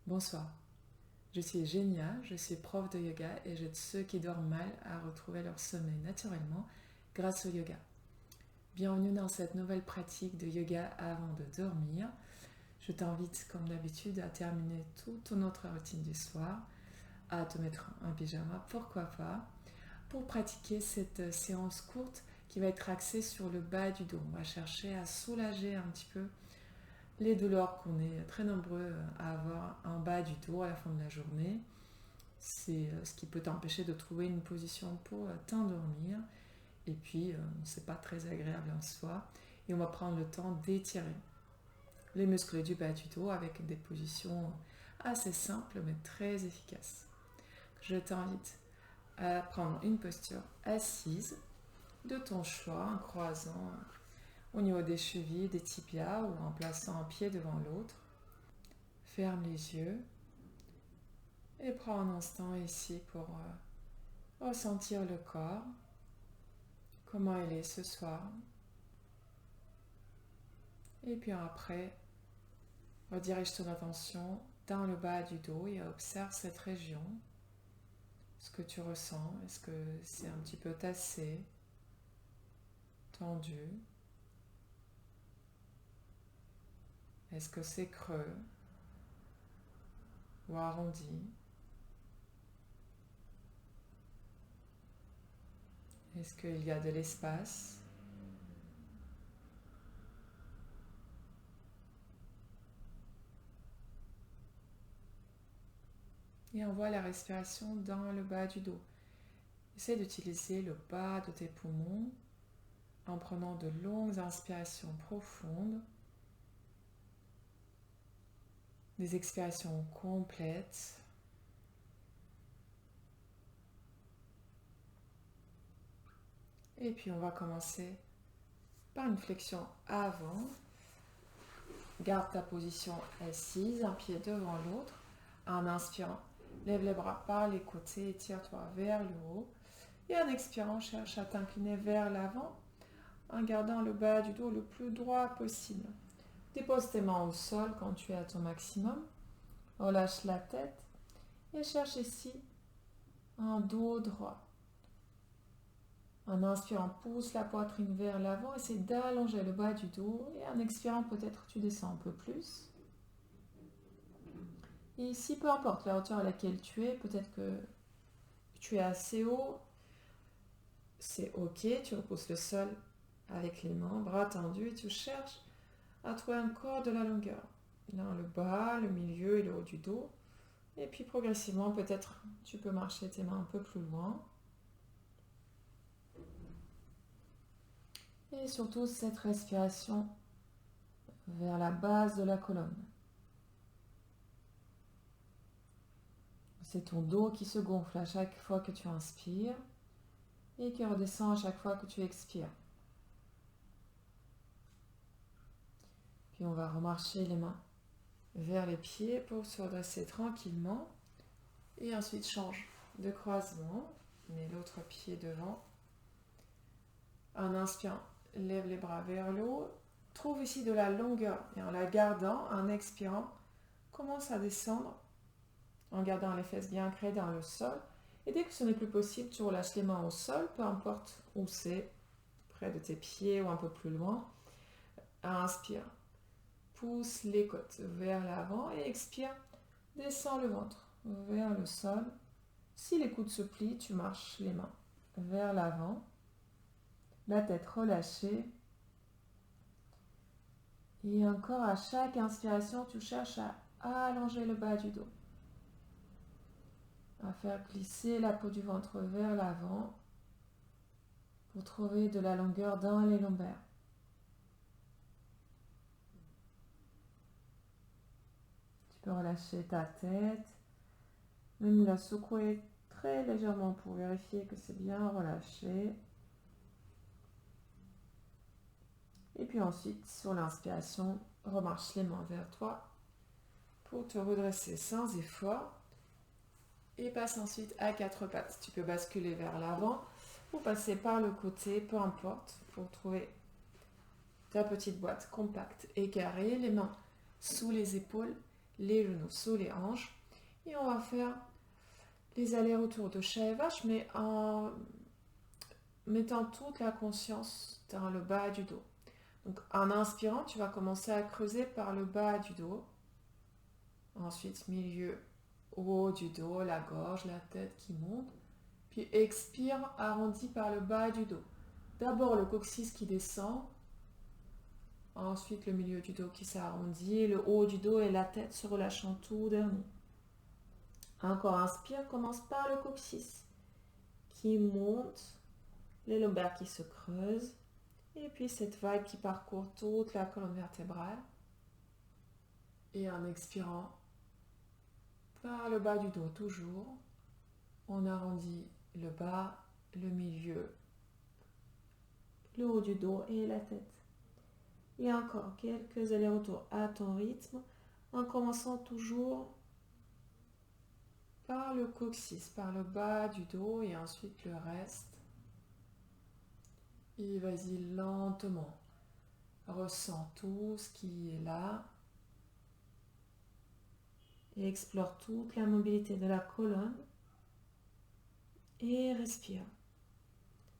Bonsoir, je suis Genia, je suis prof de yoga et j'aide ceux qui dorment mal à retrouver leur sommeil naturellement grâce au yoga. Bienvenue dans cette nouvelle pratique de yoga avant de dormir. Je t'invite comme d'habitude à terminer toute notre routine du soir, à te mettre un pyjama, pourquoi pas, pour pratiquer cette séance courte qui va être axée sur le bas du dos. On va chercher à soulager un petit peu les douleurs qu'on est très nombreux à avoir en bas du dos à la fin de la journée. C'est ce qui peut t'empêcher de trouver une position pour t'endormir. Et puis, c'est pas très agréable en soi. Et on va prendre le temps d'étirer les muscles du bas du dos avec des positions assez simples mais très efficaces. Je t'invite à prendre une posture assise de ton choix en croisant au niveau des chevilles, des tibias ou en plaçant un pied devant l'autre. Ferme les yeux et prends un instant ici pour ressentir le corps, comment il est ce soir. Et puis après, redirige ton attention dans le bas du dos et observe cette région. Ce que tu ressens, est-ce que c'est un petit peu tassé, tendu? Est-ce que c'est creux ou arrondi? Est-ce qu'il y a de l'espace? Et envoie la respiration dans le bas du dos. Essaie d'utiliser le bas de tes poumons en prenant de longues inspirations profondes, des expirations complètes. Et puis on va commencer par une flexion avant. Garde ta position assise, un pied devant l'autre. En inspirant, lève les bras par les côtés, étire-toi vers le haut. Et en expirant, cherche à t'incliner vers l'avant en gardant le bas du dos le plus droit possible. Dépose tes mains au sol quand tu es à ton maximum. Relâche la tête et cherche ici un dos droit. En inspirant, pousse la poitrine vers l'avant, essaie d'allonger le bas du dos et en expirant, peut-être tu descends un peu plus. Et ici, peu importe la hauteur à laquelle tu es, peut-être que tu es assez haut, c'est ok, tu repousses le sol avec les mains, bras tendus et tu cherches à trouver encore de la longueur dans le bas, le milieu et le haut du dos. Et puis progressivement, peut-être tu peux marcher tes mains un peu plus loin. Et surtout cette respiration vers la base de la colonne. C'est ton dos qui se gonfle à chaque fois que tu inspires et qui redescend à chaque fois que tu expires. Puis on va remarcher les mains vers les pieds pour se redresser tranquillement. Et ensuite change de croisement, mets l'autre pied devant. En inspirant, lève les bras vers le haut. Trouve ici de la longueur et en la gardant, en expirant, commence à descendre en gardant les fesses bien ancrées dans le sol. Et dès que ce n'est plus possible, tu relâches les mains au sol, peu importe où c'est, près de tes pieds ou un peu plus loin. Inspire, pousse les côtes vers l'avant et expire, descends le ventre vers le sol. Si les coudes se plient, tu marches les mains vers l'avant, la tête relâchée. Et encore à chaque inspiration, tu cherches à allonger le bas du dos, à faire glisser la peau du ventre vers l'avant pour trouver de la longueur dans les lombaires. Tu peux relâcher ta tête, même la secouer très légèrement pour vérifier que c'est bien relâché. Et puis ensuite, sur l'inspiration, remarche les mains vers toi pour te redresser sans effort. Et passe ensuite à quatre pattes. Tu peux basculer vers l'avant ou passer par le côté, peu importe, pour trouver ta petite boîte compacte et carrée, les mains sous les épaules les genoux sous les hanches. Et on va faire les allers-retours de chat et vache, mais en mettant toute la conscience dans le bas du dos. Donc en inspirant, tu vas commencer à creuser par le bas du dos. Ensuite, milieu, haut du dos, la gorge, la tête qui monte. Puis expire, arrondi par le bas du dos. D'abord le coccyx qui descend. Ensuite le milieu du dos qui s'arrondit, le haut du dos et la tête se relâchant tout dernier. Encore inspire, commence par le coccyx qui monte, les lombaires qui se creusent. Et puis cette vague qui parcourt toute la colonne vertébrale. Et en expirant, par le bas du dos toujours, on arrondit le bas, le milieu, le haut du dos et la tête. Et encore quelques allers-retours à ton rythme, en commençant toujours par le coccyx, par le bas du dos et ensuite le reste. Et vas-y lentement, ressens tout ce qui est là et explore toute la mobilité de la colonne et respire.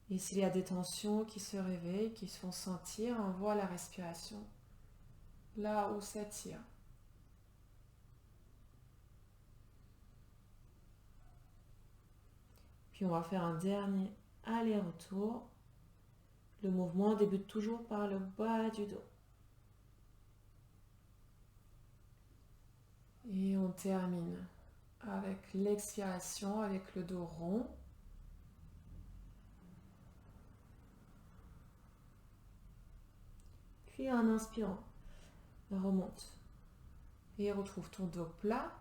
Et s'il y a des tensions qui se réveillent, qui se font sentir, envoie la respiration là où ça tire. Puis on va faire un dernier aller-retour. Le mouvement débute toujours par le bas du dos. Et on termine avec l'expiration, avec le dos rond. Puis en inspirant, remonte et retrouve ton dos plat.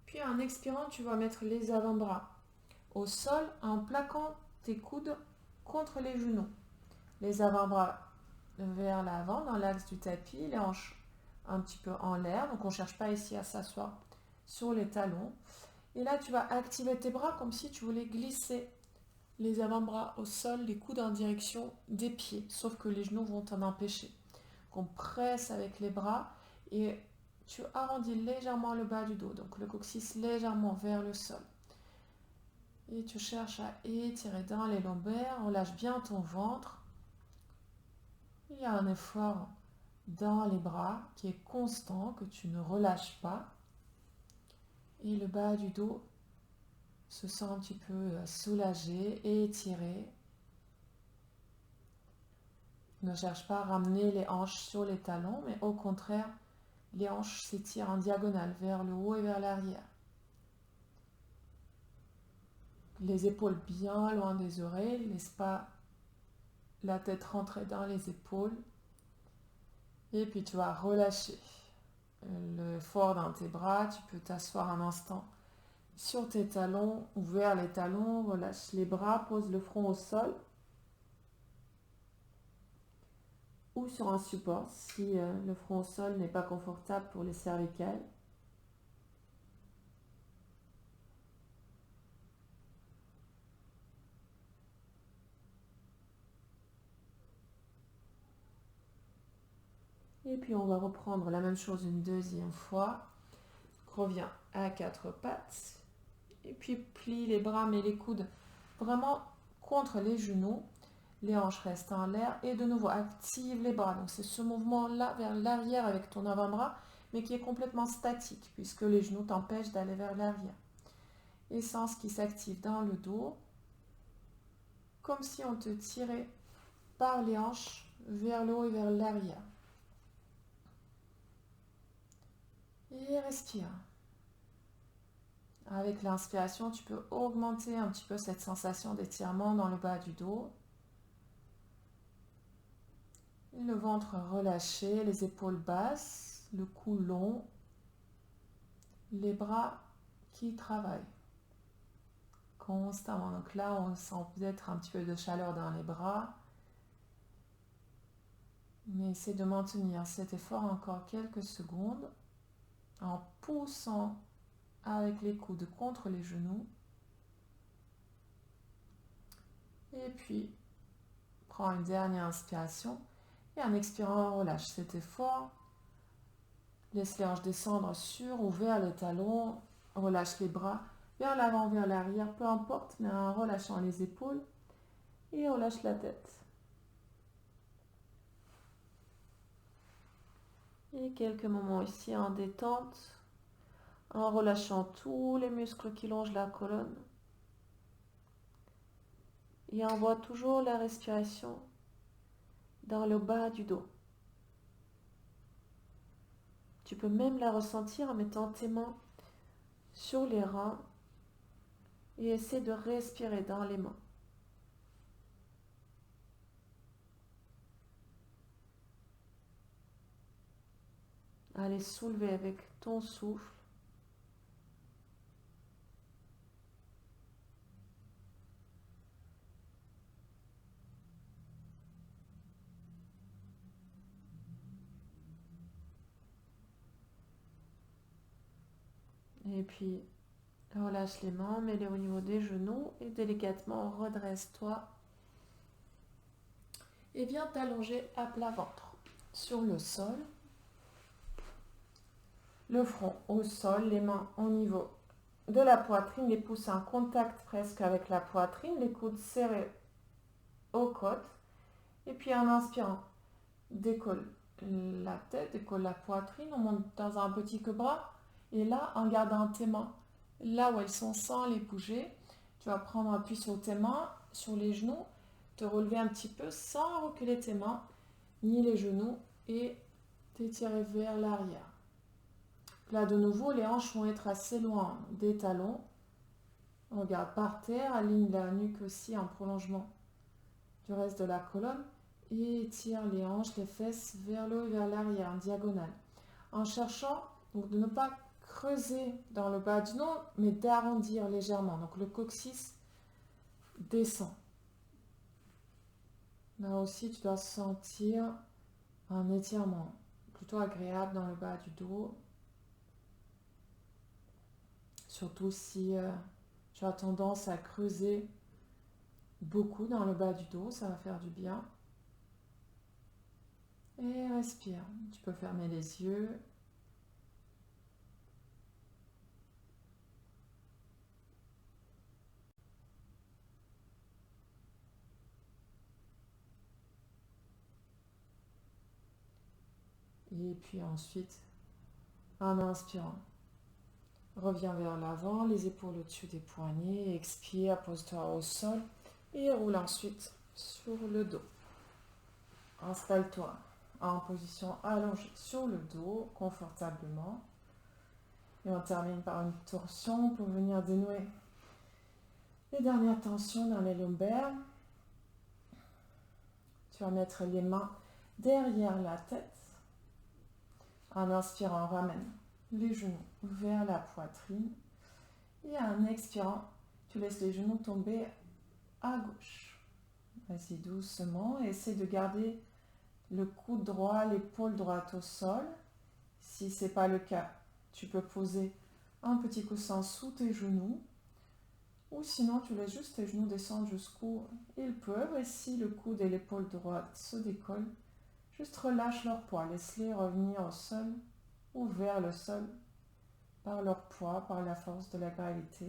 Puis en expirant, tu vas mettre les avant-bras au sol en plaquant tes coudes contre les genoux. Les avant-bras vers l'avant dans l'axe du tapis, les hanches un petit peu en l'air. Donc on ne cherche pas ici à s'asseoir sur les talons. Et là, tu vas activer tes bras comme si tu voulais glisser les avant-bras au sol, les coudes en direction des pieds. Sauf que les genoux vont t'en empêcher. On presse avec les bras et tu arrondis légèrement le bas du dos. Donc le coccyx légèrement vers le sol. Et tu cherches à étirer dans les lombaires. Relâche bien ton ventre. Il y a un effort dans les bras qui est constant, que tu ne relâches pas. Et le bas du dos se sent un petit peu soulagé et étiré. Ne cherche pas à ramener les hanches sur les talons, mais au contraire, les hanches s'étirent en diagonale vers le haut et vers l'arrière. Les épaules bien loin des oreilles, laisse pas la tête rentrer dans les épaules. Et puis tu vas relâcher l'effort dans tes bras. Tu peux t'asseoir un instant sur tes talons, ouvert les talons, relâche les bras, pose le front au sol. Ou sur un support si le front au sol n'est pas confortable pour les cervicales. Et puis on va reprendre la même chose une deuxième fois. Reviens à quatre pattes. Et puis plie les bras, mets les coudes vraiment contre les genoux. Les hanches restent en l'air. Et de nouveau, active les bras. Donc c'est ce mouvement-là vers l'arrière avec ton avant-bras, mais qui est complètement statique, puisque les genoux t'empêchent d'aller vers l'arrière. Et sens qui s'active dans le dos, comme si on te tirait par les hanches vers le haut et vers l'arrière. Et respire. Avec l'inspiration, tu peux augmenter un petit peu cette sensation d'étirement dans le bas du dos. Et le ventre relâché, les épaules basses, le cou long, les bras qui travaillent constamment. Donc là, on sent peut-être un petit peu de chaleur dans les bras. Mais essaie de maintenir cet effort encore quelques secondes en poussant avec les coudes contre les genoux. Et puis, prends une dernière inspiration. Et en expirant, relâche cet effort. Laisse les hanches descendre sur ou vers les talons. Relâche les bras vers l'avant, vers l'arrière, peu importe, mais en relâchant les épaules. Et relâche la tête. Et quelques moments ici en détente, en relâchant tous les muscles qui longent la colonne. Et envoie toujours la respiration dans le bas du dos. Tu peux même la ressentir en mettant tes mains sur les reins et essaie de respirer dans les mains. Allez soulever avec ton souffle. Et puis, relâche les mains, mets-les au niveau des genoux et délicatement redresse-toi. Et viens t'allonger à plat ventre sur le sol. Le front au sol, les mains au niveau de la poitrine, les pouces en contact presque avec la poitrine, les coudes serrés aux côtes. Et puis en inspirant, décolle la tête, décolle la poitrine, on monte dans un petit quebras. Et là, en gardant tes mains là où elles sont sans les bouger, tu vas prendre appui sur tes mains, sur les genoux, te relever un petit peu sans reculer tes mains, ni les genoux, et t'étirer vers l'arrière. Là, de nouveau, les hanches vont être assez loin des talons. On regarde par terre, aligne la nuque aussi en prolongement du reste de la colonne et étire les hanches, les fesses vers le haut et vers l'arrière, en diagonale. En cherchant donc, de ne pas creuser dans le bas du dos, mais d'arrondir légèrement. Donc le coccyx descend. Là aussi, tu dois sentir un étirement plutôt agréable dans le bas du dos. Surtout si tu as tendance à creuser beaucoup dans le bas du dos, ça va faire du bien. Et respire. Tu peux fermer les yeux. Et puis ensuite, en inspirant, reviens vers l'avant, les épaules au-dessus des poignets. Expire, pose-toi au sol et roule ensuite sur le dos. Installe-toi en position allongée sur le dos, confortablement. Et on termine par une torsion pour venir dénouer les dernières tensions dans les lombaires. Tu vas mettre les mains derrière la tête. En inspirant, ramène les genoux vers la poitrine. Et en expirant, tu laisses les genoux tomber à gauche. Vas-y doucement, essaie de garder le coude droit, l'épaule droite au sol. Si ce n'est pas le cas, tu peux poser un petit coussin sous tes genoux. Ou sinon, tu laisses juste tes genoux descendre jusqu'où ils peuvent. Et si le coude et l'épaule droite se décollent, juste relâche leur poids. Laisse-les revenir au sol ou vers le sol par leur poids, par la force de la gravité.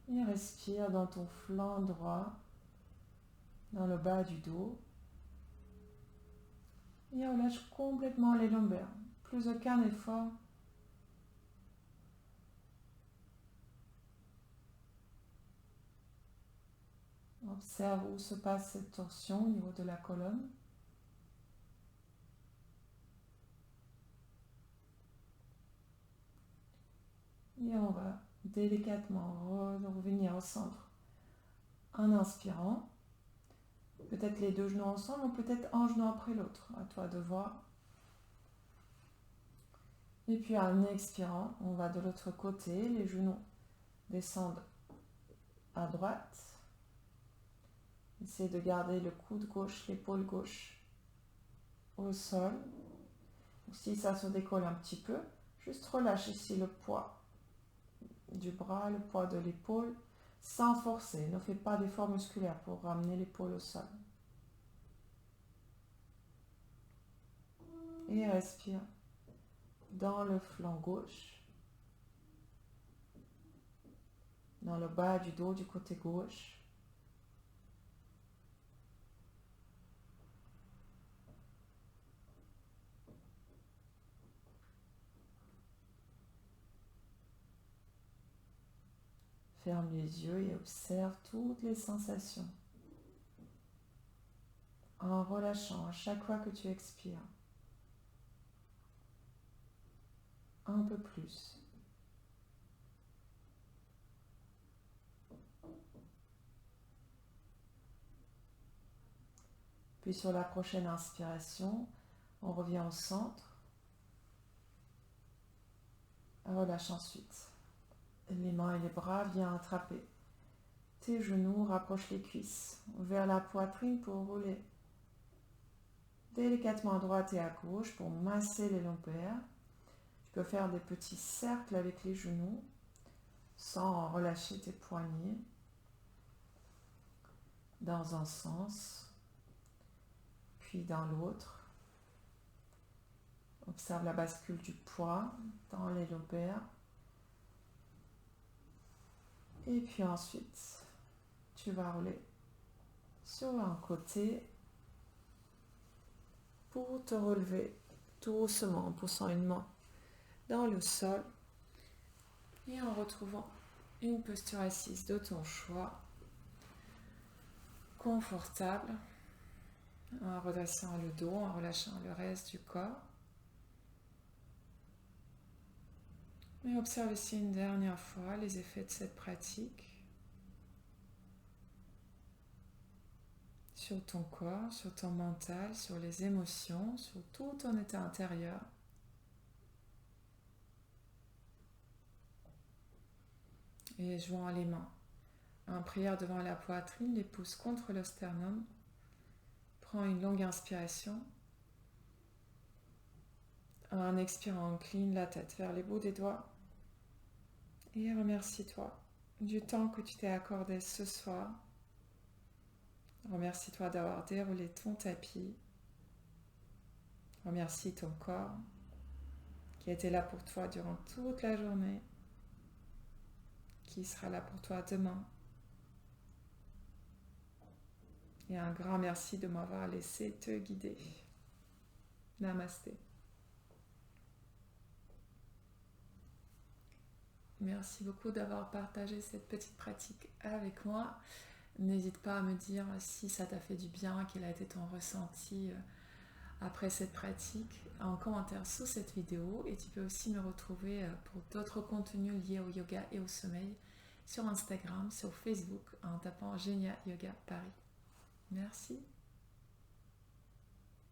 Et respire dans ton flanc droit, dans le bas du dos. Et relâche complètement les lombaires. Plus aucun effort. Observe où se passe cette torsion au niveau de la colonne. Et on va délicatement revenir au centre en inspirant. Peut-être les deux genoux ensemble ou peut-être un genou après l'autre. À toi de voir. Et puis en expirant, on va de l'autre côté. Les genoux descendent à droite. Essayez de garder le coude gauche, l'épaule gauche au sol. Si ça se décolle un petit peu, juste relâche ici le poids du bras, le poids de l'épaule, sans forcer. Ne fais pas d'effort musculaire pour ramener l'épaule au sol. Et respire dans le flanc gauche, dans le bas du dos du côté gauche. Ferme les yeux et observe toutes les sensations en relâchant à chaque fois que tu expires un peu plus. Puis sur la prochaine inspiration, on revient au centre. Relâche ensuite. Les mains et les bras, viens attraper tes genoux, rapproche les cuisses vers la poitrine pour rouler délicatement à droite et à gauche pour masser les lombaires. Tu peux faire des petits cercles avec les genoux sans relâcher tes poignets dans un sens, puis dans l'autre. Observe la bascule du poids dans les lombaires. Et puis ensuite, tu vas rouler sur un côté pour te relever doucement en poussant une main dans le sol et en retrouvant une posture assise de ton choix, confortable, en redressant le dos, en relâchant le reste du corps. Et observe ici une dernière fois les effets de cette pratique sur ton corps, sur ton mental, sur les émotions, sur tout ton état intérieur. Et joins les mains en prière devant la poitrine, les pouces contre le sternum. Prends une longue inspiration. En expirant, incline la tête vers les bouts des doigts. Et remercie-toi du temps que tu t'es accordé ce soir. Remercie-toi d'avoir déroulé ton tapis. Remercie ton corps qui a été là pour toi durant toute la journée, qui sera là pour toi demain. Et un grand merci de m'avoir laissé te guider. Namasté. Merci beaucoup d'avoir partagé cette petite pratique avec moi. N'hésite pas à me dire si ça t'a fait du bien, quel a été ton ressenti après cette pratique en commentaire sous cette vidéo. Et tu peux aussi me retrouver pour d'autres contenus liés au yoga et au sommeil sur Instagram, sur Facebook en tapant Genia Yoga Paris. Merci.